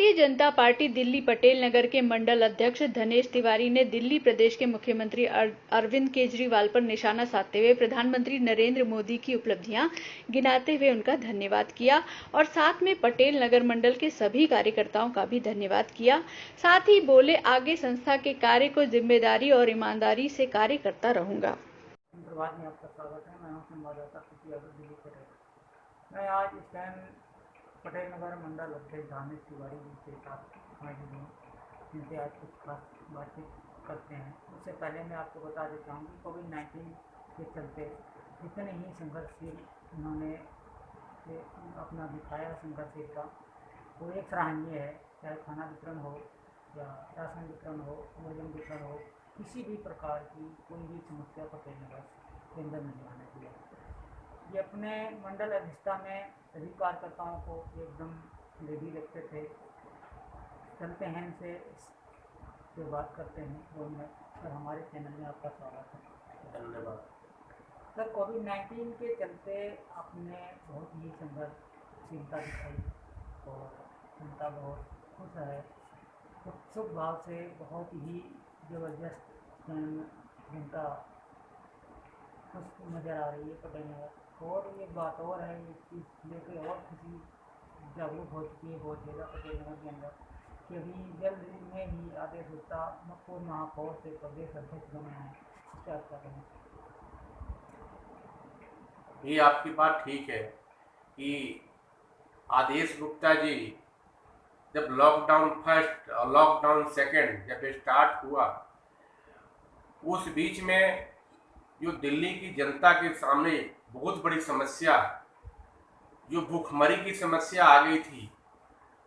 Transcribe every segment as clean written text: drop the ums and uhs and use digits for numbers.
Bharatiya Janata party Delhi Patel Nagar के मंडल अध्यक्ष धनेश तिवारी ने दिल्ली प्रदेश के मुख्यमंत्री अरविंद केजरीवाल पर निशाना साधते हुए प्रधानमंत्री नरेंद्र मोदी की उपलब्धियां गिनाते हुए उनका धन्यवाद किया और साथ में पटेल नगर मंडल के सभी कार्यकर्ताओं का भी धन्यवाद किया। साथ ही बोले, आगे संस्था के कार्य को जिम्मेदारी और ईमानदारी से कार्य करता रहूंगा। में आपका स्वागत है। मैं हूं संवाददाता दिल्ली पटेल। मैं आज इस टाइम पटेल नगर मंडल अध्यक्ष धनेश तिवारी जी के साथ मौजूद हूँ, जिनसे आज कुछ खास बातचीत करते हैं। उससे पहले मैं आपको बता देता हूँ कि कोविड-19 के चलते जितने ही संघर्षशील उन्होंने अपना दिखाया संघर्षशीलता, वो एक सराहनीय है। चाहे खाना वितरण हो या राशन वितरण हो, भोजन वितरण हो, किसी भी प्रकार की कोई भी समस्या पटेल नगर के अंदर नहीं आने दिया। ये अपने मंडल अध्यक्षता में सभी कार्यकर्ताओं को एकदम रेडी रखते थे। चलते हैं इनसे जो बात करते हैं वो मैं सर, हमारे चैनल में आपका स्वागत है। धन्यवाद सर, कोविड-19 के चलते आपने बहुत ही संघर्षशीलता दिखाई और जनता बहुत खुश है, उत्सुक भाव से बहुत ही ज़बरदस्त जनता खुश नज़र आ रही है पटेल नगर। और एक बात और है, इस चीज़ लेकर और खुशी जागरूक हो चुकी है बहुत ज़्यादा पटेल नगर के अंदर कि अभी जल्द में ही आदेश होता पूर्व महापौर से प्रदेश अध्यक्ष बने हैं। क्या करें? ये आपकी बात ठीक है कि आदेश गुप्ता जी जब लॉकडाउन फर्स्ट और लॉकडाउन सेकंड जब स्टार्ट हुआ, उस बीच में जो दिल्ली की जनता के सामने बहुत बड़ी समस्या, जो भूखमरी की समस्या आ गई थी,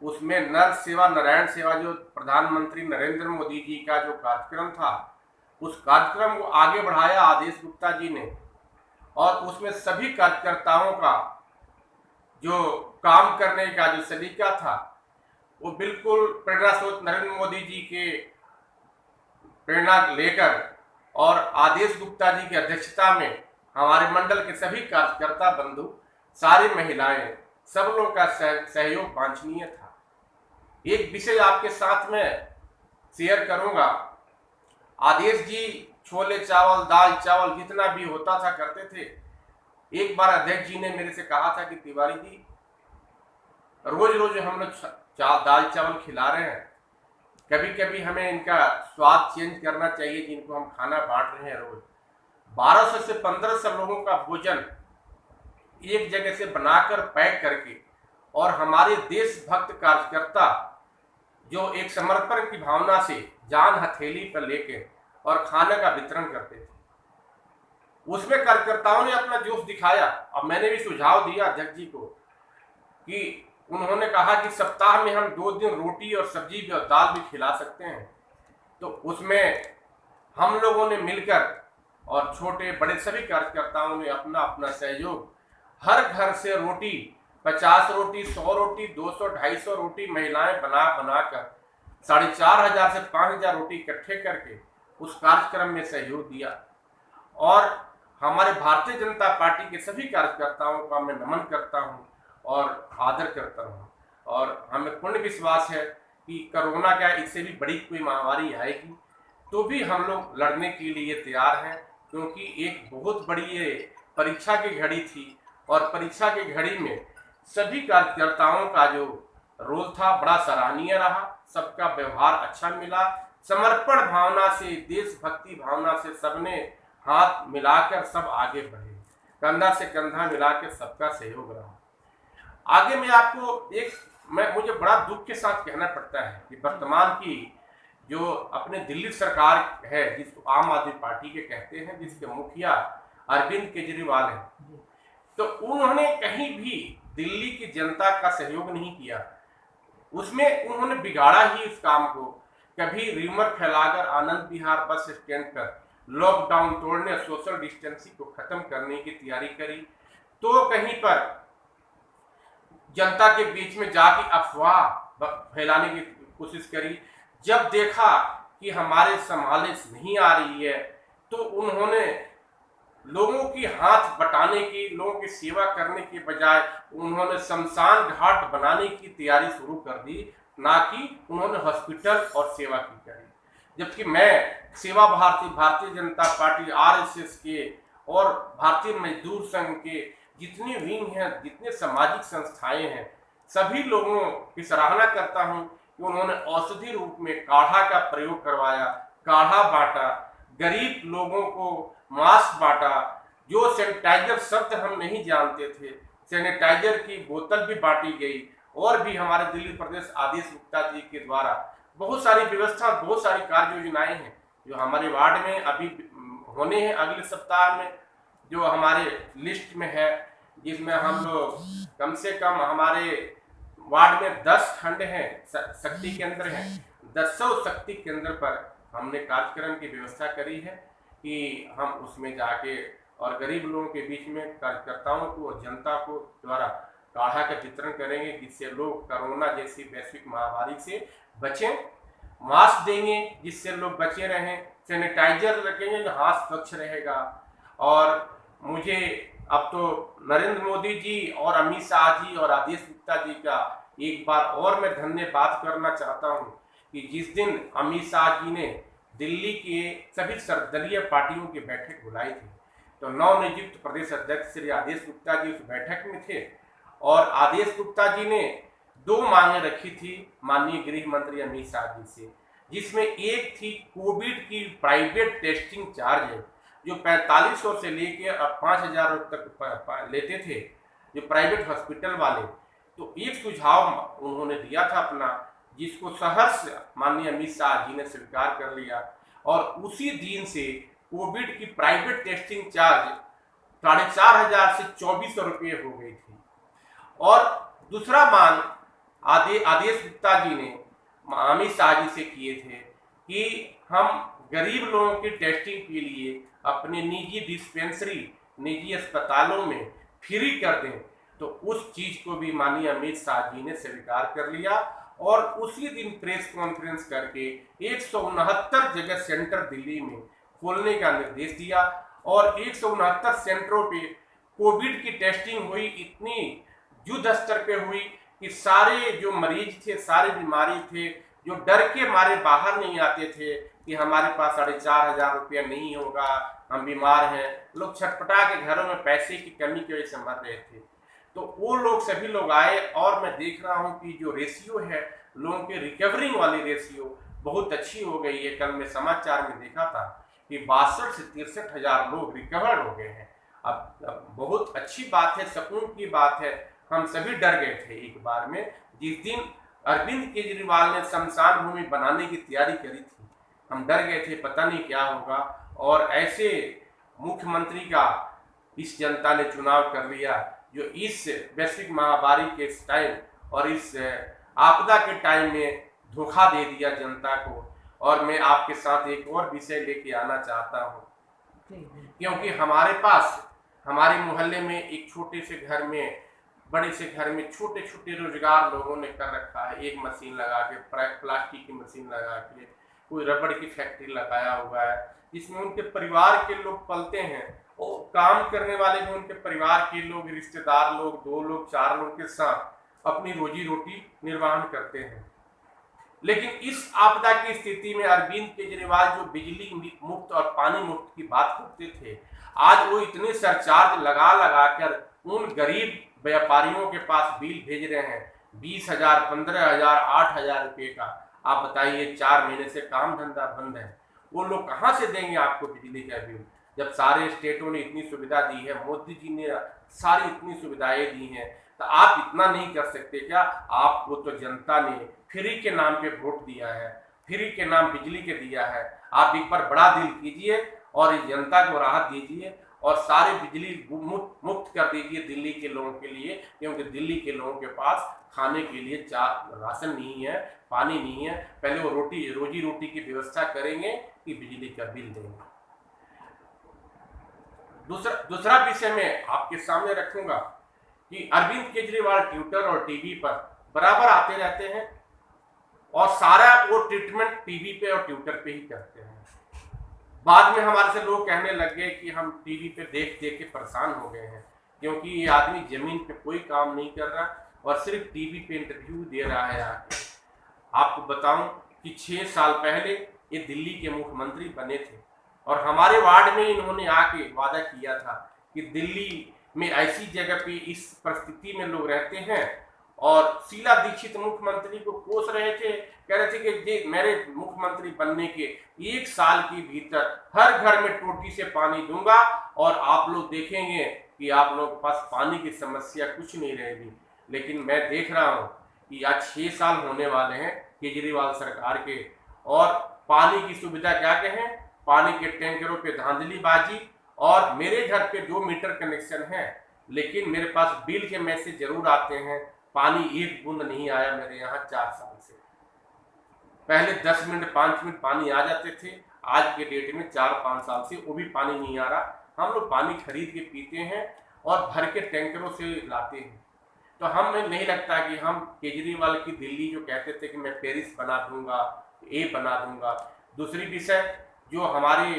उसमें नर सेवा नारायण सेवा जो प्रधानमंत्री नरेंद्र मोदी जी का जो कार्यक्रम था, उस कार्यक्रम को आगे बढ़ाया आदेश गुप्ता जी ने। और उसमें सभी कार्यकर्ताओं का जो काम करने का जो सलीका था, वो बिल्कुल प्रेरणा स्रोत नरेंद्र मोदी जी के प्रेरणा लेकर और आदेश गुप्ता जी की अध्यक्षता में हमारे मंडल के सभी कार्यकर्ता बंधु, सारी महिलाएं, सब लोगों का सहयोग वांछनीय था। एक विषय आपके साथ में शेयर करूंगा। आदेश जी छोले चावल, दाल चावल जितना भी होता था करते थे। एक बार अध्यक्ष जी ने मेरे से कहा था कि तिवारी जी, रोज रोज हम लोग दाल चावल खिला रहे हैं, कभी कभी हमें इनका स्वाद चेंज करना चाहिए, जिनको हम खाना बांट रहे हैं रोज। 1200 से 1500 लोगों का भोजन एक जगह से बनाकर पैक करके, और हमारे देशभक्त कार्यकर्ता जो एक समर्पण की भावना से जान हथेली पर लेके और खाने का वितरण करते थे, उसमें कार्यकर्ताओं ने अपना जोश दिखाया। अब मैंने भी सुझाव दिया अध्यक्ष जी को कि उन्होंने कहा कि सप्ताह में हम 2 दिन रोटी और सब्जी और दाल भी खिला सकते हैं। तो उसमें हम लोगों ने मिलकर और छोटे बड़े सभी कार्यकर्ताओं ने अपना अपना सहयोग, हर घर से रोटी 50 रोटी, 100 रोटी, 200, 250 रोटी महिलाएं बनाकर 4500 से 5000 रोटी इकट्ठे करके उस कार्यक्रम में सहयोग दिया। और हमारे भारतीय जनता पार्टी के सभी कार्यकर्ताओं का मैं नमन करता हूं और आदर करता हूं। और हमें पूर्ण विश्वास है कि कोरोना का इससे भी बड़ी कोई महामारी आएगी तो भी हम लोग लड़ने के लिए तैयार हैं, क्योंकि एक बहुत बड़ी ये परीक्षा की घड़ी थी और परीक्षा की घड़ी में सभी कार्यकर्ताओं का जो रोल था बड़ा सराहनीय रहा। सबका व्यवहार अच्छा मिला, समर्पण भावना से, देशभक्ति भावना से सबने हाथ मिलाकर सब आगे बढ़े, कंधा से कंधा मिलाकर सबका सहयोग रहा। आगे मैं आपको मुझे बड़ा दुख के साथ कहना पड़ता है कि वर्तमान की जो अपने दिल्ली सरकार है, जिसको आम आदमी पार्टी के कहते हैं, जिसके मुखिया अरविंद केजरीवाल हैं, तो उन्होंने कहीं भी दिल्ली की जनता का सहयोग नहीं किया। उसमें उन्होंने बिगाड़ा ही इस काम को। कभी र्यूमर फैलाकर आनंद विहार बस स्टैंड पर लॉकडाउन तोड़ने, सोशल डिस्टेंसिंग को खत्म करने की तैयारी करी, तो कहीं पर जनता के बीच में जाके अफवाह फैलाने की कोशिश करी। जब देखा कि हमारे संभाले नहीं आ रही है, तो उन्होंने लोगों की हाथ बटाने की, लोगों की सेवा करने के बजाय उन्होंने शमशान घाट बनाने की तैयारी शुरू कर दी। ना कि उन्होंने हॉस्पिटल और सेवा की करी। जबकि मैं सेवा भारती, भारतीय जनता पार्टी, आरएसएस के और भारतीय मजदूर संघ के जितने विंग हैं, जितने सामाजिक संस्थाएं हैं, सभी लोगों की सराहना करता हूं कि उन्होंने औषधि रूप में काढ़ा का प्रयोग करवाया, काढ़ा बांटा, गरीब लोगों को मास्क बांटा, जो सैनिटाइजर शब्द हम नहीं जानते थे, सैनिटाइजर की बोतल भी बांटी गई। और भी हमारे दिल्ली प्रदेश आदेश गुप्ता जी के द्वारा बहुत सारी व्यवस्था, बहुत सारी कार्य योजनाएं हैं जो हमारे वार्ड में अभी होने हैं अगले सप्ताह में, जो हमारे लिस्ट में है, जिसमें हम लोग कम से कम हमारे वार्ड में 10 खंड हैं, शक्ति केंद्र हैं, 10 शक्ति केंद्र पर हमने कार्यक्रम की व्यवस्था करी है कि हम उसमें जाके और गरीब लोगों के बीच में कार्यकर्ताओं को, जनता को द्वारा काढ़ा का वितरण करेंगे, जिससे लोग कोरोना जैसी वैश्विक महामारी से बचें। मास्क देंगे जिससे लोग बचे रहें, सैनिटाइजर रखेंगे जो हाथ स्वच्छ रहेगा। और मुझे अब तो नरेंद्र मोदी जी और अमित शाह जी और आदेश गुप्ता जी का एक बार और मैं धन्यवाद करना चाहता हूं कि जिस दिन अमित शाह जी ने दिल्ली के सभी सर्वदलीय पार्टियों की बैठक बुलाई थी, तो नवनियुक्त प्रदेश अध्यक्ष श्री आदेश गुप्ता जी उस बैठक में थे और आदेश गुप्ता जी ने 2 मांगे रखी थी माननीय गृह मंत्री अमित शाह जी से, जिसमें एक थी कोविड की प्राइवेट टेस्टिंग चार्ज जो 4500 से लेके अब 5000 तक लेते थे जो प्राइवेट हॉस्पिटल वाले। तो एक सुझाव उन्होंने दिया था अपना, जिसको सहर्ष माननीय अमित शाह जी ने स्वीकार कर लिया और उसी दिन से कोविड की प्राइवेट टेस्टिंग चार्ज 4500 से 2400 रुपये हो गई थी। और दूसरा मांग आदेश गुप्ता जी ने अमित शाह जी से किए थे कि हम गरीब लोगों की टेस्टिंग के लिए अपने निजी डिस्पेंसरी, निजी अस्पतालों में फ्री कर दें। तो उस चीज को भी माननीय अमित शाह जी ने स्वीकार कर लिया और उसी दिन प्रेस कॉन्फ्रेंस करके 169 जगह सेंटर दिल्ली में खोलने का निर्देश दिया और 169 सेंटरों पे कोविड की टेस्टिंग हुई, इतनी युद्ध स्तर पे हुई कि सारे जो मरीज थे, सारे बीमारी थे, जो डर के मारे बाहर नहीं आते थे कि हमारे पास 4500 रुपया नहीं होगा, हम बीमार हैं, लोग छटपटा के घरों में पैसे की कमी की वजह से मर रहे थे। तो वो लोग, सभी लोग आए और मैं देख रहा हूँ कि जो रेशियो है लोगों के रिकवरिंग वाली रेशियो बहुत अच्छी हो गई है। कल मैं समाचार में देखा था कि 62 से 63 हजार लोग रिकवर हो गए हैं। अब बहुत अच्छी बात है, सुकून की बात है। हम सभी डर गए थे एक बार में, जिस दिन अरविंद केजरीवाल ने शमशान भूमि बनाने की तैयारी करी थी, हम डर गए थे पता नहीं क्या होगा। और ऐसे मुख्यमंत्री का इस जनता ने चुनाव कर लिया जो इस वैश्विक महामारी के टाइम और इस आपदा के टाइम में धोखा दे दिया जनता को। और मैं आपके साथ एक और विषय लेके आना चाहता हूँ, क्योंकि हमारे पास, हमारे मोहल्ले में एक छोटे से घर में, बड़े से घर में छोटे छोटे रोजगार लोगों ने कर रखा है। एक मशीन लगा के, प्लास्टिक की मशीन लगा के, कोई रबड़ की फैक्ट्री लगाया हुआ है जिसमें उनके परिवार के लोग पलते हैं और काम करने वाले भी उनके परिवार के लोग, रिश्तेदार लोग, 2 लोग 4 लोग के साथ अपनी रोजी रोटी निर्वाह करते हैं। लेकिन इस आपदा की स्थिति में अरविंद केजरीवाल जो बिजली मुफ्त और पानी मुफ्त की बात करते थे, आज वो इतने सरचार्ज लगा लगा कर उन गरीब व्यापारियों के पास बिल भेज रहे हैं 20,000, 15,000, 8,000 रुपये का। आप बताइए, 4 महीने से काम धंधा बंद है, वो लोग कहाँ से देंगे आपको बिजली का बिल? जब सारे स्टेटों ने इतनी सुविधा दी है, मोदी जी ने सारी इतनी सुविधाएं दी हैं, तो आप इतना नहीं कर सकते क्या? आपको तो जनता ने फ्री के नाम पे वोट दिया है, फ्री के नाम बिजली के दिया है। आप एक बार बड़ा दिल कीजिए और इस जनता को राहत दीजिए और सारी बिजली मुफ्त कर दीजिए दिल्ली के लोगों के लिए, क्योंकि दिल्ली के लोगों के पास खाने के लिए राशन नहीं है, पानी नहीं है। पहले वो रोजी रोटी की व्यवस्था करेंगे कि बिजली का बिल देंगे। दूसरा विषय मैं आपके सामने रखूंगा कि अरविंद केजरीवाल ट्विटर और टीवी पर बराबर आते रहते हैं और सारा वो ट्रीटमेंट टीवी पे और ट्विटर पे ही करते हैं। बाद में हमारे से लोग कहने लग गए कि हम टीवी पे देख देख के परेशान हो गए हैं, क्योंकि ये आदमी जमीन पे कोई काम नहीं कर रहा और सिर्फ टीवी पे इंटरव्यू दे रहा है आके। बताऊं कि 6 साल पहले ये दिल्ली के मुख्यमंत्री बने थे और हमारे वार्ड में इन्होंने आके वादा किया था कि दिल्ली में ऐसी जगह पे इस परिस्थिति में लोग रहते हैं, और शीला दीक्षित मुख्यमंत्री को कोस रहे थे, कह रहे थे कि मेरे मुख्यमंत्री बनने के 1 साल के भीतर हर घर में टोटी से पानी दूंगा और आप लोग देखेंगे कि आप लोगों के पास पानी की समस्या कुछ नहीं रहेगी। लेकिन मैं देख रहा हूं कि आज 6 साल होने वाले हैं केजरीवाल सरकार के, और पानी की सुविधा क्या कहें, पानी के टैंकरों पे धांधलीबाजी, और मेरे घर पे 2 मीटर कनेक्शन है लेकिन मेरे पास बिल के मैसेज जरूर आते हैं, पानी एक बूंद नहीं आया मेरे यहाँ 4 साल से। पहले 10 मिनट 5 मिनट पानी आ जाते थे, आज के डेट में 4-5 साल से वो भी पानी नहीं आ रहा। हम लोग पानी खरीद के पीते हैं और भर के टैंकरों से लाते हैं। तो हमें नहीं लगता कि हम केजरीवाल की दिल्ली जो कहते थे कि मैं पेरिस बना दूंगा, ये बना दूंगा। दूसरी विषय जो हमारे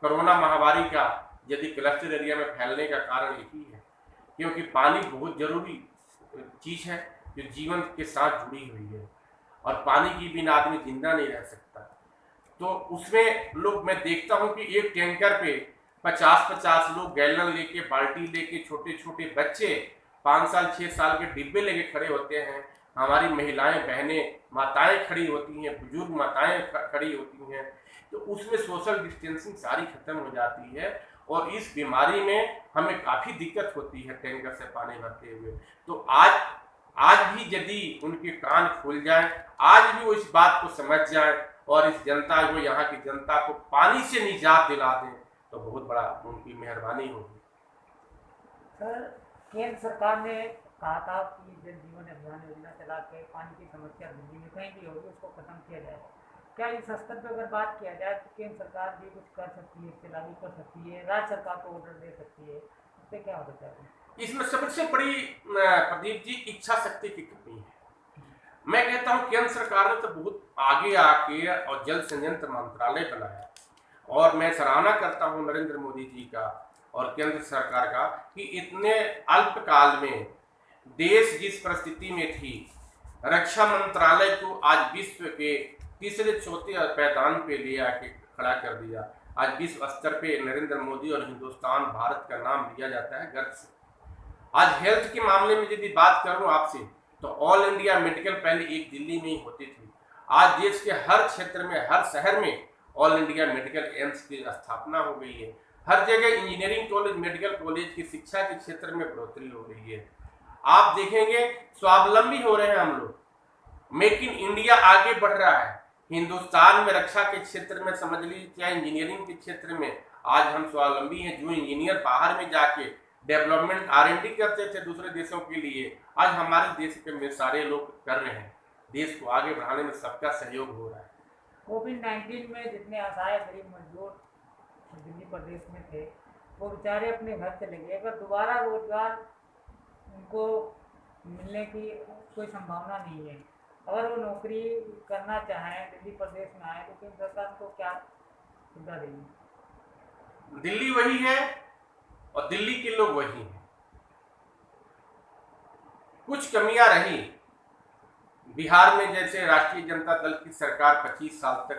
कोरोना महामारी का यदि क्लस्टर एरिया में फैलने का कारण यही है, क्योंकि पानी बहुत जरूरी चीज है जो जीवन के साथ जुड़ी हुई है, और पानी के बिना आदमी जिंदा नहीं रह सकता। तो उसमें लोग, मैं देखता हूं कि एक टैंकर पे 50-50 लोग गैलन लेके, बाल्टी लेके, छोटे छोटे बच्चे 5 साल 6 साल के डिब्बे लेके खड़े होते हैं। हमारी महिलाएं, बहनें, माताएं खड़ी होती हैं, बुजुर्ग माताएं खड़ी होती हैं। तो उसमें सोशल डिस्टेंसिंग सारी खत्म हो जाती है, और इस बीमारी में हमें काफी दिक्कत होती है टैंकर से पानी भरते हुए। तो आज भी यदि उनके कान खुल जाए, आज भी वो इस बात को समझ जाए और इस जनता को, यहाँ की जनता को पानी से निजात दिला दें, तो बहुत बड़ा उनकी मेहरबानी होगी। सर, केंद्र सरकार ने कहा था कि जल जीवन अभियान योजना चला के पानी की समस्या दिल्ली में कहीं भी होगी उसको खत्म किया जाएगा। क्या इस स्तर पर अगर बात किया जाए तो केंद्र सरकार भी कुछ कर सकती है, इससे लागू कर सकती है, राज्य सरकार को ऑर्डर दे सकती है, इससे क्या हो सकता है? इसमें सबसे बड़ी प्रदीप जी इच्छा शक्ति की कमी है। मैं कहता हूं केंद्र सरकार ने तो बहुत आगे आके और जल संयंत्र मंत्रालय बनाया, और मैं सराहना करता हूं नरेंद्र मोदी जी का और केंद्र सरकार का कि इतने अल्पकाल में देश जिस परिस्थिति में थी, रक्षा मंत्रालय को आज विश्व के तीसरे चौथे पैदान पे ले आके खड़ा कर दिया। आज विश्व स्तर पे नरेंद्र मोदी और हिंदुस्तान, भारत का नाम लिया जाता है गर्व से। आज हेल्थ के मामले में यदि बात करूं आपसे, तो ऑल इंडिया मेडिकल पहले एक दिल्ली में ही होती थी। आज देश के हर क्षेत्र में, हर शहर में ऑल इंडिया मेडिकल एम्स की स्थापना हो गई है। हर जगह इंजीनियरिंग कॉलेज, मेडिकल कॉलेज की शिक्षा के क्षेत्र में बढ़ोतरी हो रही है। आप देखेंगे स्वावलंबी हो रहे हैं हम लोग, मेक इन इंडिया आगे बढ़ रहा है। हिंदुस्तान में रक्षा के क्षेत्र में समझ लीजिए, चाहे इंजीनियरिंग के क्षेत्र में आज हम स्वावलंबी हैं। जो इंजीनियर बाहर में जाके डेवलपमेंट R&D करते थे दूसरे देशों के लिए, आज हमारे देश में सारे लोग कर रहे हैं। देश को आगे बढ़ाने में सबका सहयोग हो रहा है। कोविड-19 में जितने असहाय गरीब मजदूर दिल्ली प्रदेश में थे, वो बेचारे अपने घर चले गए। अगर दोबारा रोजगार उनको मिलने की कोई संभावना नहीं है, अगर वो नौकरी करना चाहें, दिल्ली प्रदेश में आए, तो केंद्र सरकार को क्या सुविधा देगी? दिल्ली वही है और दिल्ली के लोग वही हैं। कुछ कमियां रही बिहार में, जैसे राष्ट्रीय जनता दल की सरकार 25 साल तक